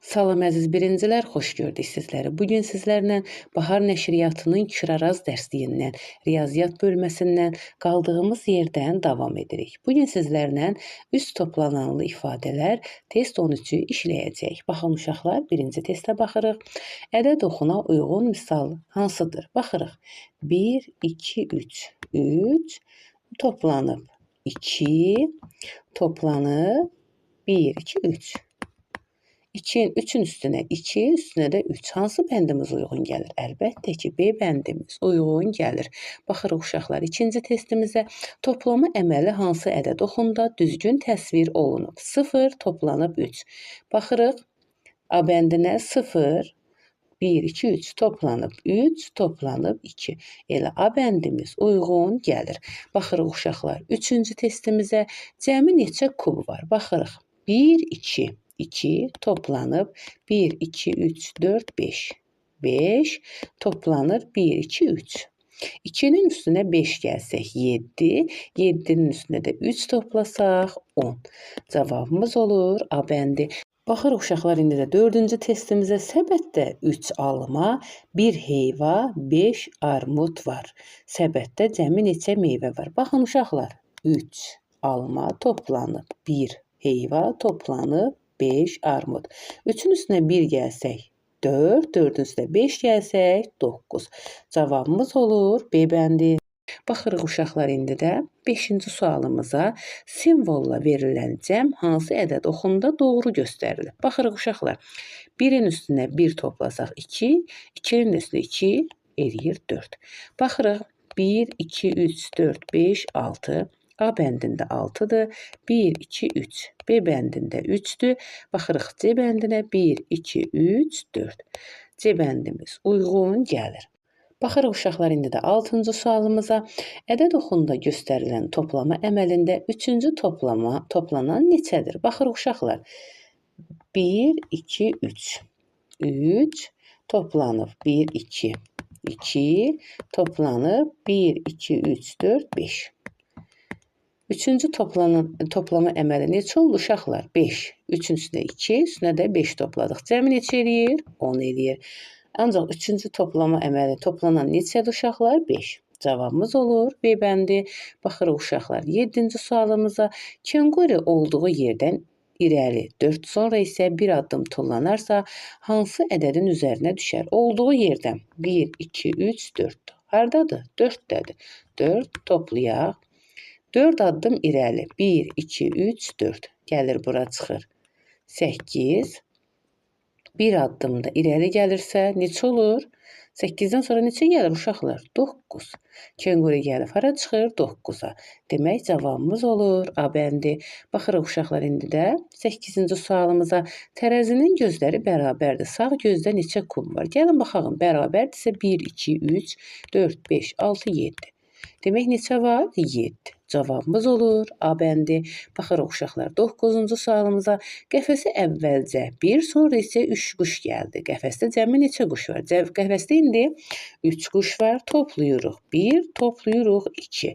Salam əziz birincilər, xoş gördük sizləri. Bugün sizlərlə Bahar nəşriyyatının Kiraraz dərsliyindən, riyaziyyat bölməsindən qaldığımız yerdən davam edirik. Bugün sizlərlə üst toplananlı ifadələr test 13-ü işləyəcəyik. Baxın uşaqlar, birinci testə baxırıq. Ədəd oxuna uyğun misal hansıdır? Baxırıq. 1, 2, 3. 3 toplanıb 2 toplanıb 1, 2, 3. 3-ün üstünə 2, üstünə də 3. Hansı bəndimiz uyğun gəlir? Əlbəttə ki, B bəndimiz uyğun gəlir. Baxırıq uşaqlar, ikinci testimizə toplama əməli hansı ədəd oxunda düzgün təsvir olunub? 0 toplanıb 3. Baxırıq, A bəndinə 0, 1, 2, 3 toplanıb 3, toplanıb 2. Elə A bəndimiz uyğun gəlir. Baxırıq uşaqlar, üçüncü testimizə cəmi neçə kub var? Baxırıq, 1, 2. 2 toplanıb 1, 2, 3, 4, 5. 5 toplanır 1, 2, 3. 2'nin üstünə 5 gəlsək 7, 7'nin üstünə də 3 toplasaq 10. Cavabımız olur A bəndi. Baxırıq uşaqlar, indi də dördüncü testimizə səbətdə 3 alma, 1 heyva, 5 armud var. Səbətdə cəmi neçə meyvə var? Baxın uşaqlar, 3 alma toplanıb 1 heyva toplanıb 5 armud. 3'ün üstünə 1 gəlsək 4, 4'ün üstünə 5 gəlsək 9. Cavabımız olur B bəndi. Baxırıq uşaqlar, indi də 5-ci sualımıza simvolla verilən cəm hansı ədəd oxunda doğru göstərilir? Baxırıq uşaqlar, 1'in üstünə 1 toplasaq 2, 2'nin üstünə 2 eləyir 4. Baxırıq, 1, 2, 3, 4, 5, 6. A bəndində 6'dır. 1, 2, 3. B bəndində 3'dür. Baxırıq C bəndinə 1, 2, 3, 4. C bəndimiz uyğun gəlir. Baxırıq uşaqlar, indi də 6-cı sualımıza ədəd oxunda göstərilən toplama əməlində 3-cü toplanan neçədir? Baxırıq uşaqlar, 1, 2, 3. 3 toplanıb 1, 2. 2 toplanıb 1, 2, 3, 4, 5. Üçüncü toplama əməli neçə oldu uşaqlar? 5. 3'ün üstünə 2, üstünə də 5 topladıq. Cəmi neçə eləyir? 10 eləyir. Ancaq üçüncü toplama əməli toplanan neçədir uşaqlar? 5. Cavabımız olur B bəndi. Baxırıq uşaqlar, 7-ci sualımıza kenquri olduğu yerdən irəli 4, sonra isə bir addım tullanarsa hansı ədədin üzərinə düşər? Olduğu yerdən 1, 2, 3, 4. Hardadır? 4-dədir. 4 toplayaq. 4 addım irəli. 1, 2, 3, 4. Gəlir bura çıxır. 8. Bir addımda irəli gəlirsə neçə olur? 8-dən sonra neçə gəlir uşaqlar? 9. Kenquri gəlib hara çıxır? 9-a. Demək cavabımız olur A bəndi. Baxırıq uşaqlar, indi də 8-ci sualımıza tərəzinin gözləri bərabərdir. Sağ gözdə neçə kub var? Gəlin baxalım. Bərabərdirsə 1, 2, 3, 4, 5, 6, 7. Demək neçə var? 7. Cavabımız olur A bəndi. Baxırıq uşaqlar, 9-cu sualımıza qəfəsə əvvəlcə 1, sonra isə 3 quş gəldi. Qəfəsdə cəmi neçə quş var? Qəfəsdə indi 3 quş var. Toplayırıq 1, toplayırıq 2.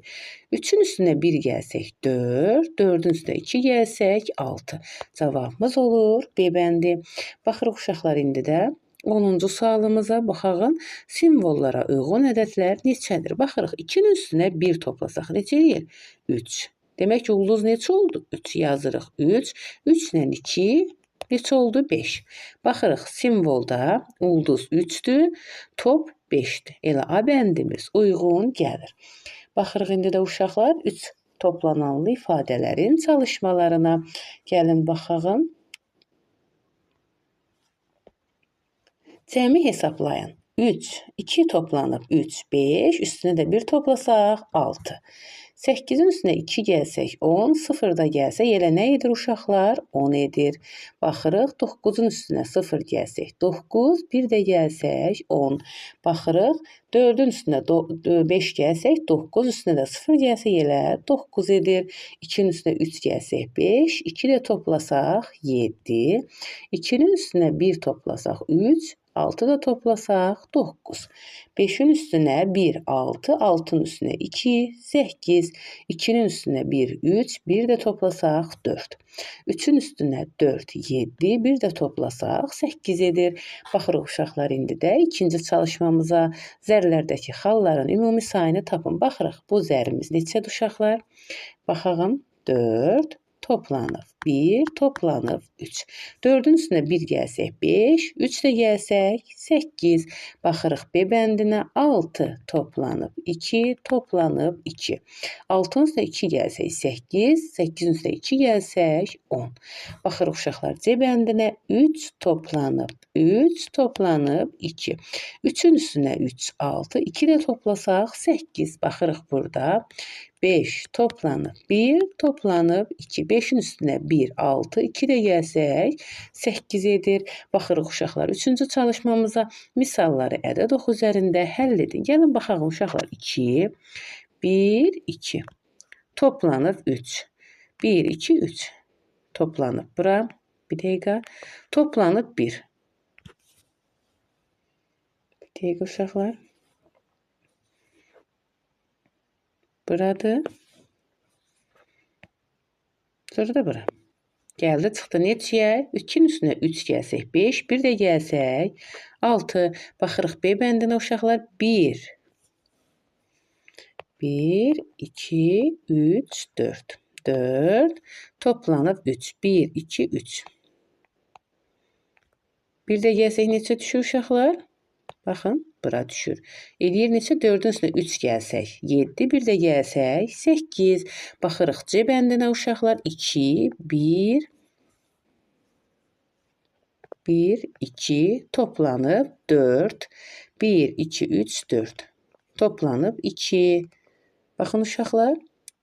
3'ün üstünə 1 gəlsək 4, 4'ün üstünə 2 gəlsək 6. Cavabımız olur B bəndi. Baxırıq uşaqlar, indi də 10-cu sualımıza baxağın, simvollara uyğun ədədlər neçədir? Baxırıq, 2'nin üstünə 1 toplasaq neçə eləyir? 3. Demək ki, ulduz neçə oldu? 3 yazırıq. 3. 3 ilə 2 neçə oldu? 5. Baxırıq, simvolda ulduz 3'dür, top 5'dir. Elə A bəndimiz uyğun gəlir. Baxırıq, indi də uşaqlar 3 toplananlı ifadələrin çalışmalarına gəlin baxağın. Cəmi hesablayın. 3, 2 toplanıb 3, 5, üstünə də 1 toplasaq 6. 8'in üstünə 2 gəlsək 10, 0 da gəlsə elə nə edir uşaqlar? 10 edir. Baxırıq, 9'un üstünə 0 gəlsək 9, 1 də gəlsək 10. Baxırıq, 4'ün üstünə 5 gəlsək 9, üstünə də 0 gəlsək elə 9 edir. 2'nin üstünə 3 gəlsək 5, 2 də toplasaq 7. 2'nin üstünə 1 toplasaq 3, 6 da toplasaq 9. 5'in üstünə 1, 6, 6'nın üstünə 2, 8, 2'nin üstünə 1, 3, 1 də toplasaq 4. 3'ün üstünə 4, 7, 1 də toplasaq 8 edir. Baxırıq uşaqlar indi də ikinci çalışmamıza. Zərlərdəki xalların ümumi sayını tapın. Baxırıq bu zərimiz neçədir uşaqlar? Baxalım 4 toplanıb 1 toplanıb 3. 4'ün üstünə 1 gəlsək 5, 3 də gəlsək 8. Baxırıq B bəndinə 6 toplanıb 2 toplanıb 2. 6'ın üstünə 2 gəlsək 8, 8'in üstünə 2 gəlsək 10. Baxırıq uşaqlar C bəndinə 3 toplanıb 3 toplanıb 2. 3'ün üstünə 3, 6, 2 də toplasaq 8. Baxırıq burada 5 toplanıb 1 toplanıb 2. 5'in üstünə 1, 6, 2 də gəlsək 8 edir. Baxırıq uşaqlar 3-cü çalışmamıza. Misalları ədəd oxu üzərində həll edin. Gəlin baxaq uşaqlar 2, 1, 2. Toplanıb 3. 1, 2, 3. Toplanıb bura. Bir dəqiqə. Toplanıb 1. Bir dəqiqə uşaqlar. Buradır. Sonra da bura. Gəldi çıxdı neçəyə? 2'nin üstünə 3 gəlsək 5, 1 də gəlsək 6. Baxırıq B bəndinə uşaqlar 1. 1, 2, 3, 4. 4 toplanıb 3. 1, 2, 3. 1 də gəlsək neçə düşür uşaqlar? Baxın, bura düşür. Eləyir neçə? 4'ün üstünə 3 gəlsək 7, 1 də gəlsək 8. Baxırıq C bəndinə uşaqlar 2, 1, 1, 2 toplanıb 4. 1, 2, 3, 4. Toplanıb 2. Baxın uşaqlar.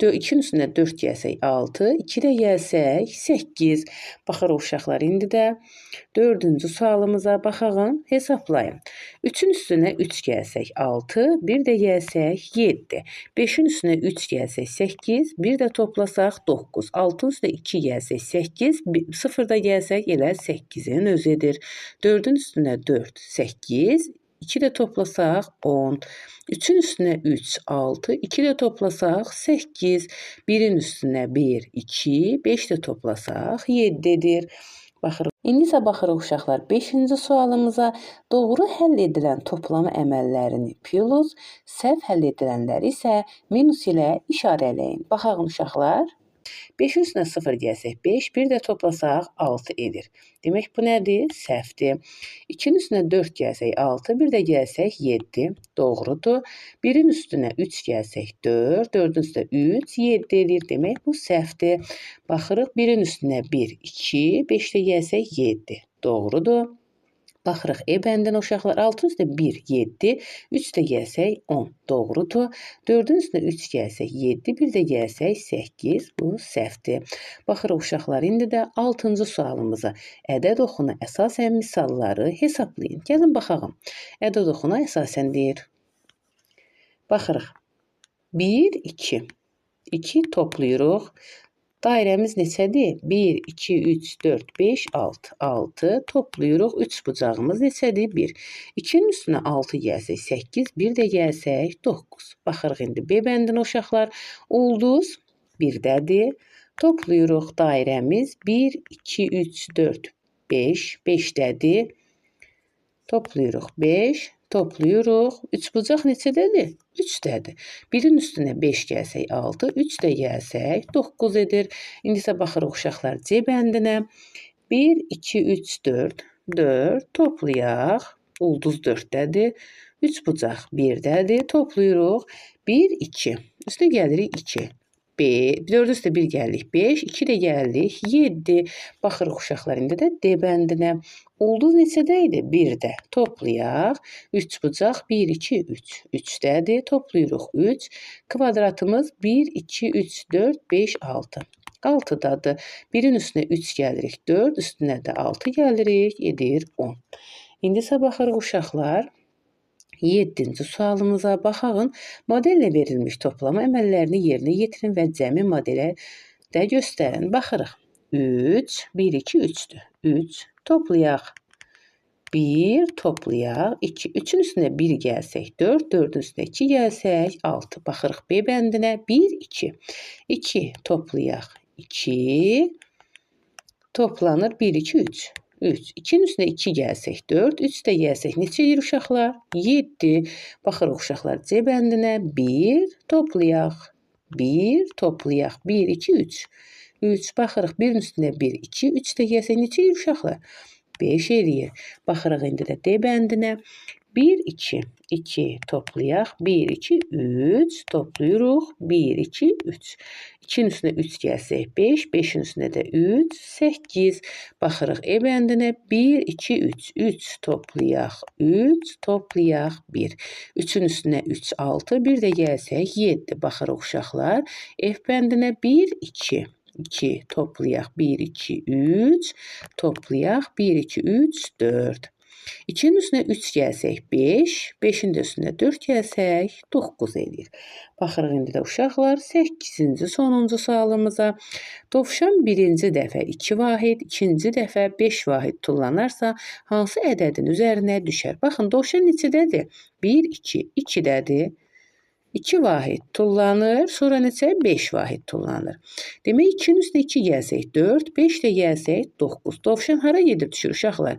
2'nin üstünə 4 gəlsək 6, 2 də gəlsək 8. Baxırıq uşaqlar indi də 4-cü sualımıza baxaq, hesablayın. 3'ün üstünə 3 gəlsək 6, 1 də gəlsək 7. 5'in üstünə 3 gəlsək 8, 1 də toplasaq 9. 6'ın üstünə 2 gəlsək 8, 0 da gəlsək elə 8'in özüdür. 4'ün üstünə 4, 8, 2 də toplasaq 10. 3'ün üstünə 3, 6, 2 də toplasaq 8. 1'in üstünə 1, 2, 5 də toplasaq 7'dir. Baxırıq. İndi isə baxırıq uşaqlar 5-ci sualımıza. Doğru həll edilən toplama əməllərini plus, səhv həll edilənləri isə minus ilə işarələyin. Baxaq uşaqlar. 5'in üstünə 0 gəlsək 5, 1 də toplasaq 6 edir. Demək bu nədir? Səhvdir. 2'nin üstünə 4 gəlsək 6, 1 də gəlsək 7. Doğrudur. 1'in üstünə 3 gəlsək 4, 4'ün üstünə 3, 7 edir. Demək bu səhvdir. Baxırıq 1'in üstünə 1, 2, 5 də gəlsək 7. Doğrudur. Baxırıq E bəndinə uşaqlar 6'ın üstünə 1, 7, 3 də gəlsək 10. Doğrudur. 4'ün üstünə 3 gəlsək 7, 1 də gəlsək 8. Bu səhvdir. Baxırıq uşaqlar indi də 6-cı sualımıza. Ədəd oxuna əsasən misalları hesablayın. Gəlin baxaq. Ədəd oxuna əsasən deyir. Baxırıq. 1, 2. 2 toplayırıq. Dairəmiz neçədir? 1, 2, 3, 4, 5, 6. 6 toplayırıq. 3 bucağımız neçədir? 1. 2'nin üstünə 6 gəlsək 8, 1 də gəlsək 9. Baxırıq indi B bəndinə uşaqlar. Ulduz 1-dədir. Toplayırıq dairəmiz 1, 2, 3, 4, 5. 5-dədir. Toplayırıq 5. Toplayırıq. 3 bucaq neçədədir? 3-dədir. 1'in üstünə 5 gəlsək 6, 3 də gəlsək 9 edir. İndi isə baxırıq uşaqlar C bəndinə. 1, 2, 3, 4. 4 toplayaq. Ulduz 4-dədir. 3 bucaq 1-dədir. Toplayırıq. 1, 2. Üstə gəlirik 2. 4 üstə 1 gəldik 5, 2 də gəldik 7. Baxırıq uşaqlar indi də D bəndinə. Ulduz neçədə idi? 1-də. Toplayaq. 3 bucaq 1, 2, 3. 3-dədir. Toplayırıq 3. Kvadratımız 1, 2, 3, 4, 5, 6. 6-dadır. 1'in üstünə 3 gəlirik 4, üstünə də 6 gəlirik, edir 10. İndi isə baxırıq uşaqlar. 7-ci sualımıza baxaq. Modellə verilmiş toplama əməllərini yerinə yetirin və cəmi modelə də göstərin. Baxırıq. 3, 1, 2, 3'dür. 3 toplayaq. 1 toplayaq 2. 3-ün üstünə 1 gəlsək 4, 4-ün üstünə 2 gəlsək 6. Baxırıq B bəndinə 1, 2. 2 toplayaq 2 toplanır 1, 2, 3. 3. 2-nin üstünə 2 gəlsək 4, 3 də gəlsək neçə edir uşaqlar? 7. Baxırıq uşaqlar C bəndinə 1 toplayaq 1 toplayaq 1, 2, 3. 3 baxırıq 1-in üstünə 1, 2, 3 də gəlsək neçə edir uşaqlar? 5 eləyir. Baxırıq indi də D bəndinə 1, 2. 2 toplayaq 1, 2, 3 toplayırıq 1, 2, 3. 2-nin üstünə 3 gəlsək 5, 5-in üstünə də 3, 8. Baxırıq E bəndinə 1, 2, 3. 3 toplayaq 3 toplayaq 1. 3-ün üstünə 3, 6. Bir də gəlsək 7. Baxırıq uşaqlar F bəndinə 1, 2. 2 toplayaq 1, 2, 3 toplayaq 1, 2, 3, 4. 2-nin üstünə 3 gəlsək 5, 5-in də üstünə 4 gəlsək 9 eləyir. Baxırıq indi də uşaqlar 8-ci sonuncu sualımıza. Dovşan birinci dəfə 2 vahid, ikinci dəfə 5 vahid tullanarsa hansı ədədin üzərinə düşər? Baxın, dovşan neçədədir? 1, 2, 2-dədir. 2 vahid tullanır, sonra neçə? 5 vahid tullanır. Demək 2-nin üstünə 2 gəlsək 4, 5 də gəlsək 9. Dovşan hara gedib düşür uşaqlar?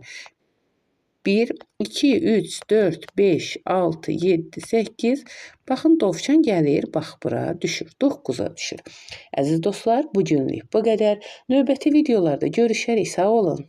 1, 2, 3, 4, 5, 6, 7, 8. Baxın, dovşan gəlir, bax bura düşür. 9-a düşür. Əziz dostlar, bu günlük bu qədər. Növbəti videolarda görüşərik. Sağ olun.